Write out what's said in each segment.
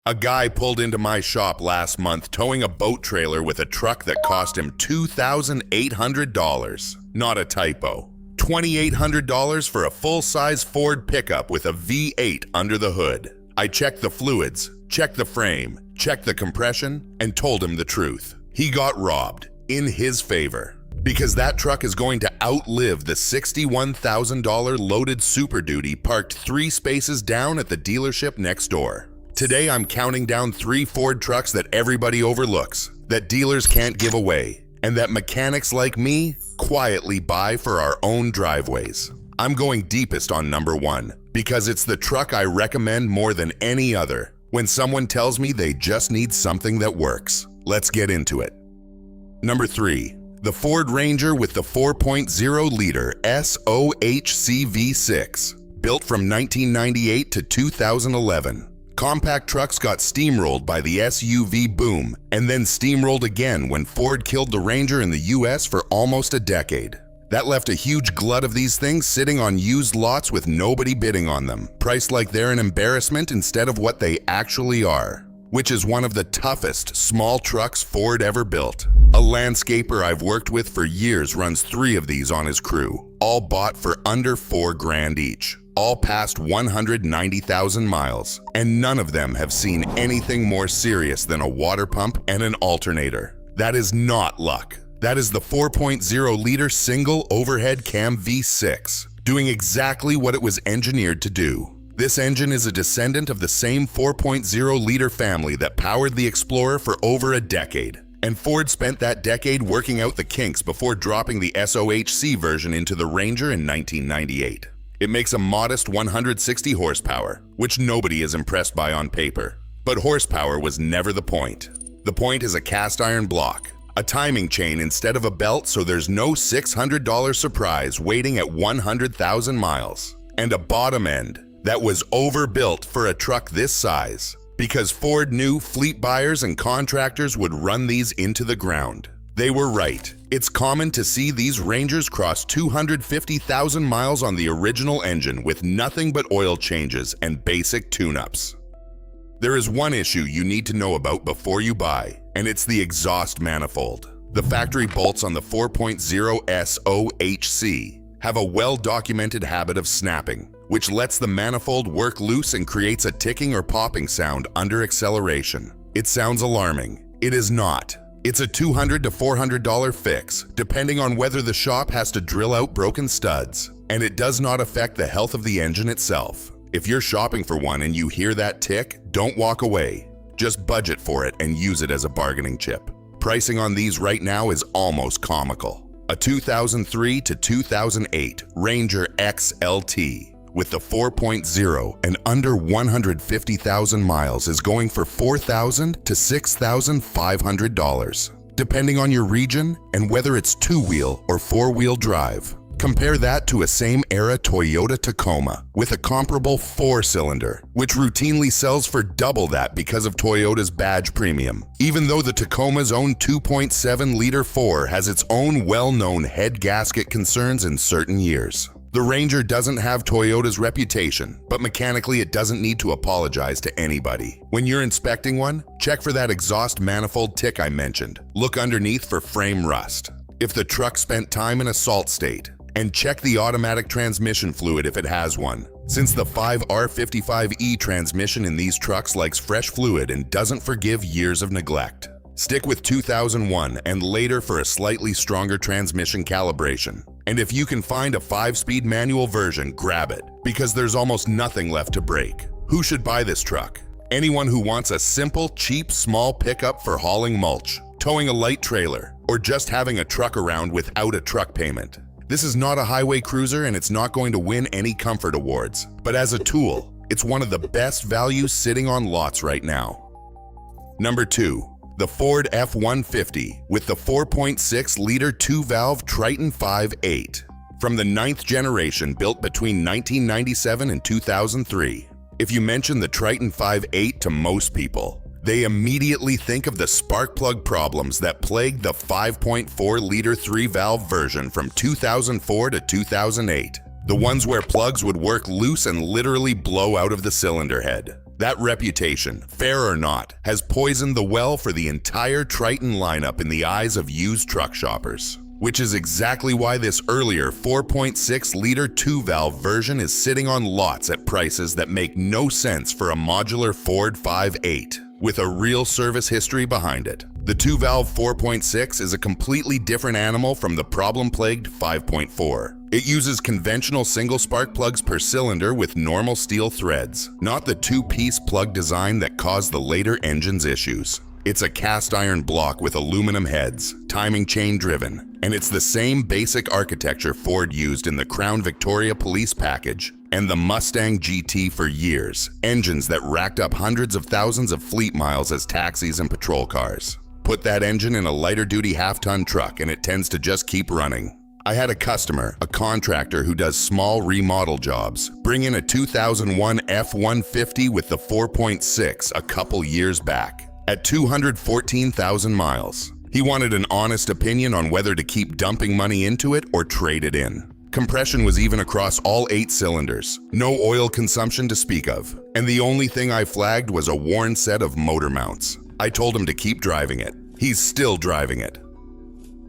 A guy pulled into my shop last month towing a boat trailer with a truck that cost him $2,800. Not a typo. $2,800 for a full-size Ford pickup with a V8 under the hood. I checked the fluids, checked the frame, checked the compression, and told him the truth. He got robbed, in his favor. Because that truck is going to outlive the $61,000 loaded Super Duty parked 3 spaces down at the dealership next door. Today I'm counting down 3 Ford trucks that everybody overlooks, that dealers can't give away, and that mechanics like me quietly buy for our own driveways. I'm going deepest on number 1, because it's the truck I recommend more than any other when someone tells me they just need something that works. Let's get into it. Number 3. The Ford Ranger with the 4.0-liter SOHC V6, built from 1998 to 2011. Compact trucks got steamrolled by the SUV boom, and then steamrolled again when Ford killed the Ranger in the US for almost a decade. That left a huge glut of these things sitting on used lots with nobody bidding on them, priced like they're an embarrassment instead of what they actually are, which is one of the toughest small trucks Ford ever built. A landscaper I've worked with for years runs 3 of these on his crew, all bought for under $4 grand each. All past 190,000 miles, and none of them have seen anything more serious than a water pump and an alternator. That is not luck. That is the 4.0-liter single overhead cam V6, doing exactly what it was engineered to do. This engine is a descendant of the same 4.0-liter family that powered the Explorer for over a decade. And Ford spent that decade working out the kinks before dropping the SOHC version into the Ranger in 1998. It makes a modest 160 horsepower, which nobody is impressed by on paper. But horsepower was never the point. The point is a cast iron block, a timing chain instead of a belt so there's no $600 surprise waiting at 100,000 miles, and a bottom end that was overbuilt for a truck this size, because Ford knew fleet buyers and contractors would run these into the ground. They were right. It's common to see these Rangers cross 250,000 miles on the original engine with nothing but oil changes and basic tune-ups. There is one issue you need to know about before you buy, and it's the exhaust manifold. The factory bolts on the 4.0 SOHC have a well-documented habit of snapping, which lets the manifold work loose and creates a ticking or popping sound under acceleration. It sounds alarming. It is not. It's a $200 to $400 fix, depending on whether the shop has to drill out broken studs, and it does not affect the health of the engine itself. If you're shopping for one and you hear that tick, don't walk away. Just budget for it and use it as a bargaining chip. Pricing on these right now is almost comical. A 2003 to 2008 Ranger XLT with the 4.0 and under 150,000 miles is going for $4,000 to $6,500, depending on your region and whether it's 2-wheel or 4-wheel drive. Compare that to a same-era Toyota Tacoma with a comparable 4-cylinder, which routinely sells for double that because of Toyota's badge premium, even though the Tacoma's own 2.7-liter 4 has its own well-known head gasket concerns in certain years. The Ranger doesn't have Toyota's reputation, but mechanically it doesn't need to apologize to anybody. When you're inspecting one, check for that exhaust manifold tick I mentioned. Look underneath for frame rust, if the truck spent time in a salt state, and check the automatic transmission fluid if it has one, since the 5R55E transmission in these trucks likes fresh fluid and doesn't forgive years of neglect. Stick with 2001 and later for a slightly stronger transmission calibration. And if you can find a 5-speed manual version, grab it, because there's almost nothing left to break. Who should buy this truck? Anyone who wants a simple, cheap, small pickup for hauling mulch, towing a light trailer, or just having a truck around without a truck payment. This is not a highway cruiser and it's not going to win any comfort awards, but as a tool, it's one of the best values sitting on lots right now. Number 2. The Ford F-150 with the 4.6-liter 2-valve Triton 5.8 from the 9th generation, built between 1997 and 2003. If you mention the Triton 5.8 to most people, they immediately think of the spark plug problems that plagued the 5.4-liter 3-valve version from 2004 to 2008. The ones where plugs would work loose and literally blow out of the cylinder head. That reputation, fair or not, has poisoned the well for the entire Triton lineup in the eyes of used truck shoppers. Which is exactly why this earlier 4.6-liter 2-valve version is sitting on lots at prices that make no sense for a modular Ford 5.8, with a real service history behind it. The 2-valve 4.6 is a completely different animal from the problem-plagued 5.4. It uses conventional single spark plugs per cylinder with normal steel threads, not the two-piece plug design that caused the later engine's issues. It's a cast iron block with aluminum heads, timing chain driven, and it's the same basic architecture Ford used in the Crown Victoria police package and the Mustang GT for years, engines that racked up hundreds of thousands of fleet miles as taxis and patrol cars. Put that engine in a lighter-duty half-ton truck and it tends to just keep running. I had a customer, a contractor who does small remodel jobs, bring in a 2001 F-150 with the 4.6 a couple years back. At 214,000 miles, he wanted an honest opinion on whether to keep dumping money into it or trade it in. Compression was even across all 8 cylinders, no oil consumption to speak of, and the only thing I flagged was a worn set of motor mounts. I told him to keep driving it. He's still driving it.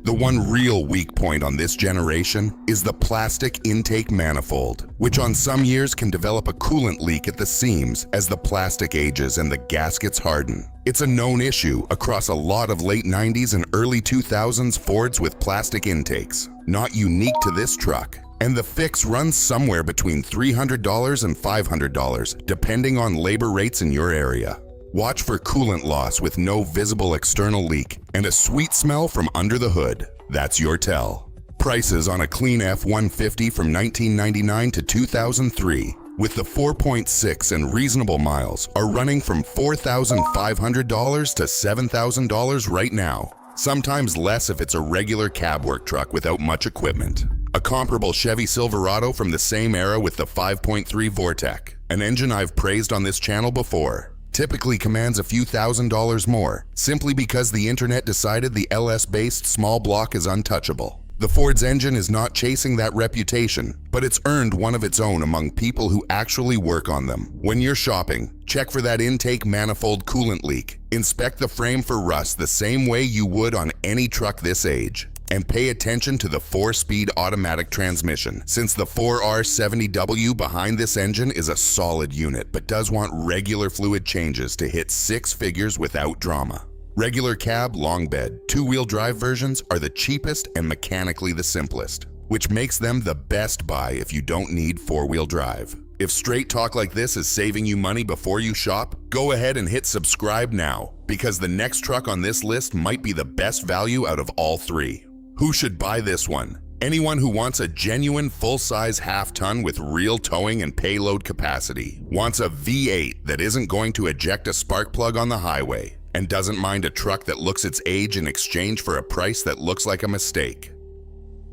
The one real weak point on this generation is the plastic intake manifold, which on some years can develop a coolant leak at the seams as the plastic ages and the gaskets harden. It's a known issue across a lot of late 90s and early 2000s Fords with plastic intakes, not unique to this truck. And the fix runs somewhere between $300 and $500, depending on labor rates in your area. Watch for coolant loss with no visible external leak and a sweet smell from under the hood. That's your tell. Prices on a clean F-150 from 1999 to 2003 with the 4.6 and reasonable miles are running from $4,500 to $7,000 right now. Sometimes less if it's a regular cab work truck without much equipment. A comparable Chevy Silverado from the same era with the 5.3 Vortec, an engine I've praised on this channel before, typically commands a few $1,000s more, simply because the internet decided the LS-based small block is untouchable. The Ford's engine is not chasing that reputation, but it's earned one of its own among people who actually work on them. When you're shopping, check for that intake manifold coolant leak. Inspect the frame for rust the same way you would on any truck this age. And pay attention to the 4-speed automatic transmission, since the 4R70W behind this engine is a solid unit but does want regular fluid changes to hit 6 figures without drama. Regular cab, long bed, 2-wheel drive versions are the cheapest and mechanically the simplest, which makes them the best buy if you don't need 4-wheel drive. If straight talk like this is saving you money before you shop, go ahead and hit subscribe now, because the next truck on this list might be the best value out of all 3. Who should buy this one? Anyone who wants a genuine full-size half-ton with real towing and payload capacity, wants a V8 that isn't going to eject a spark plug on the highway, and doesn't mind a truck that looks its age in exchange for a price that looks like a mistake.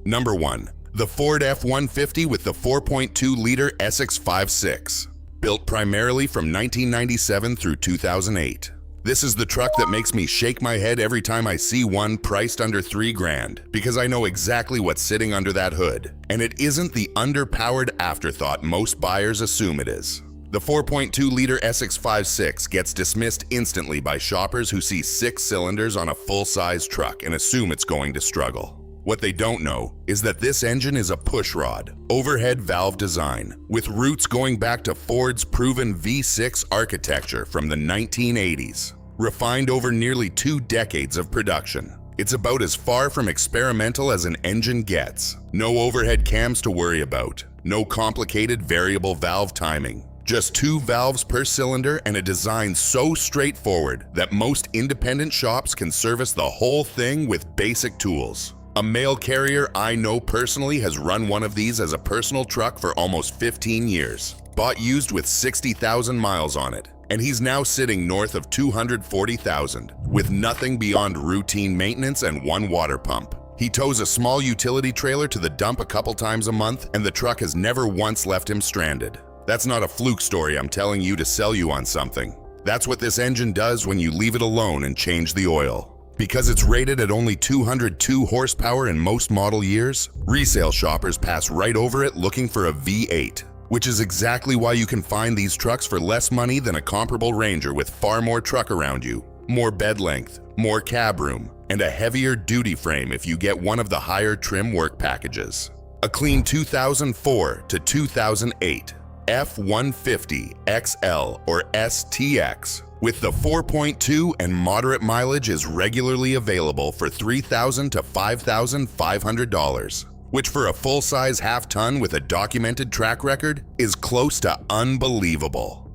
Number 1. The Ford F-150 with the 4.2-liter Essex 5.6, built primarily from 1997 through 2008. This is the truck that makes me shake my head every time I see one priced under $3,000, because I know exactly what's sitting under that hood, and it isn't the underpowered afterthought most buyers assume it is. The 4.2-liter Essex 5.6 gets dismissed instantly by shoppers who see 6 cylinders on a full-size truck and assume it's going to struggle. What they don't know is that this engine is a pushrod, overhead valve design, with roots going back to Ford's proven V6 architecture from the 1980s, refined over nearly 2 decades of production. It's about as far from experimental as an engine gets. No overhead cams to worry about, no complicated variable valve timing. Just 2 valves per cylinder and a design so straightforward that most independent shops can service the whole thing with basic tools. A mail carrier I know personally has run one of these as a personal truck for almost 15 years, bought used with 60,000 miles on it, and he's now sitting north of 240,000 with nothing beyond routine maintenance and 1 water pump. He tows a small utility trailer to the dump a couple times a month, and the truck has never once left him stranded. That's not a fluke story I'm telling you to sell you on something. That's what this engine does when you leave it alone and change the oil. Because it's rated at only 202 horsepower in most model years, resale shoppers pass right over it looking for a V8. which is exactly why you can find these trucks for less money than a comparable Ranger with far more truck around you, more bed length, more cab room, and a heavier duty frame if you get one of the higher trim work packages. A clean 2004 to 2008 F-150 XL or STX with the 4.2 and moderate mileage is regularly available for $3,000 to $5,500, which for a full-size half-ton with a documented track record is close to unbelievable.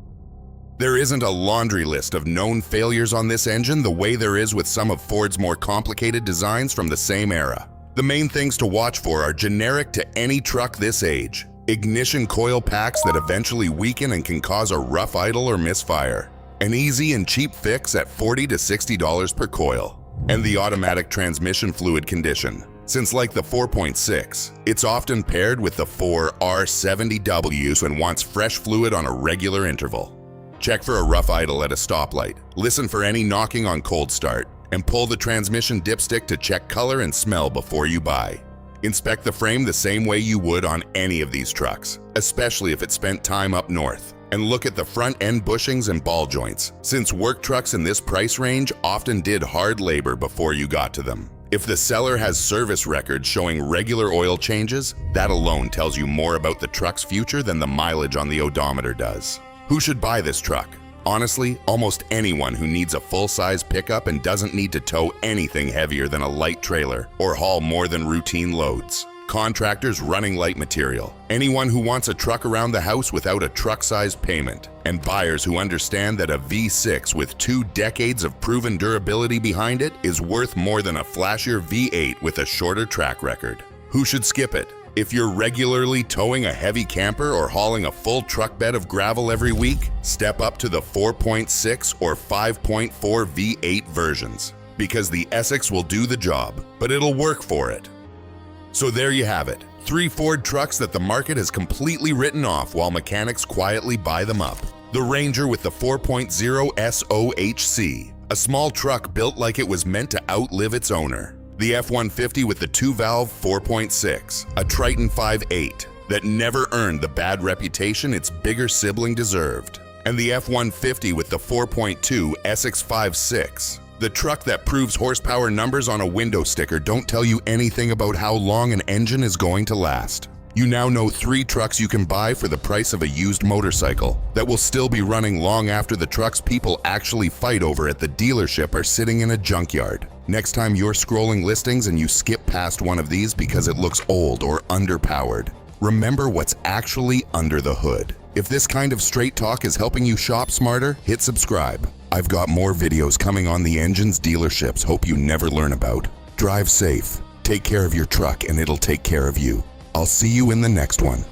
There isn't a laundry list of known failures on this engine the way there is with some of Ford's more complicated designs from the same era. The main things to watch for are generic to any truck this age: ignition coil packs that eventually weaken and can cause a rough idle or misfire, an easy and cheap fix at $40 to $60 per coil, and the automatic transmission fluid condition. Since like the 4.6, it's often paired with the 4R70Ws and wants fresh fluid on a regular interval. Check for a rough idle at a stoplight, listen for any knocking on cold start, and pull the transmission dipstick to check color and smell before you buy. Inspect the frame the same way you would on any of these trucks, especially if it spent time up north. And look at the front end bushings and ball joints, since work trucks in this price range often did hard labor before you got to them. If the seller has service records showing regular oil changes, that alone tells you more about the truck's future than the mileage on the odometer does. Who should buy this truck? Honestly, almost anyone who needs a full-size pickup and doesn't need to tow anything heavier than a light trailer or haul more than routine loads. Contractors running light material, anyone who wants a truck around the house without a truck-sized payment, and buyers who understand that a V6 with 2 decades of proven durability behind it is worth more than a flashier V8 with a shorter track record. Who should skip it? If you're regularly towing a heavy camper or hauling a full truck bed of gravel every week, step up to the 4.6 or 5.4 V8 versions, because the Essex will do the job, but it'll work for it. So there you have it, 3 Ford trucks that the market has completely written off while mechanics quietly buy them up. The Ranger with the 4.0 SOHC, a small truck built like it was meant to outlive its owner. The F-150 with the 2-valve 4.6, a Triton 5.8 that never earned the bad reputation its bigger sibling deserved. And the F-150 with the 4.2 Essex 5.6, the truck that proves horsepower numbers on a window sticker don't tell you anything about how long an engine is going to last. You now know 3 trucks you can buy for the price of a used motorcycle that will still be running long after the trucks people actually fight over at the dealership are sitting in a junkyard. Next time you're scrolling listings and you skip past one of these because it looks old or underpowered, remember what's actually under the hood. If this kind of straight talk is helping you shop smarter, hit subscribe. I've got more videos coming on the engines dealerships hope you never learn about. Drive safe, take care of your truck, and it'll take care of you. I'll see you in the next one.